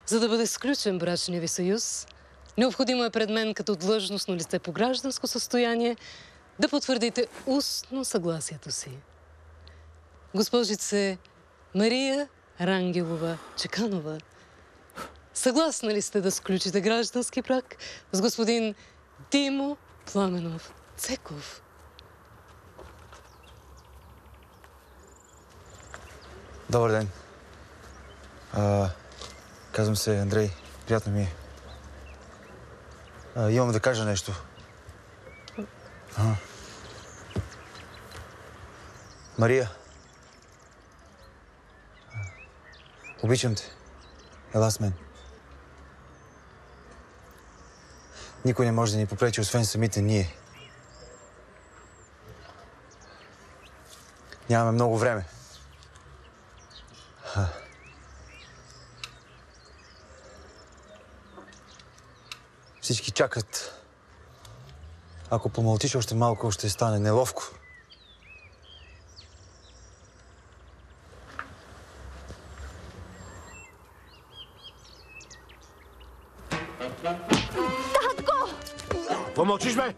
За да бъде сключен брачния ви съюз, необходимо е пред мен като длъжностно лице по гражданско състояние да потвърдите устно съгласието си. Госпожице Мария Рангелова Чеканова, съгласна ли сте да сключите граждански брак с господин Димо Пламенов Цеков? Добър ден. Казвам се Андрей. Приятно ми е. Имам да кажа нещо. Мария. Обичам те. Ела с мен. Никой не може да ни попречи, освен самите ние. Нямаме много време. Всички чакат. Ако помълчиш още малко, ще стане неловко. Татко! Помълчиш, бе!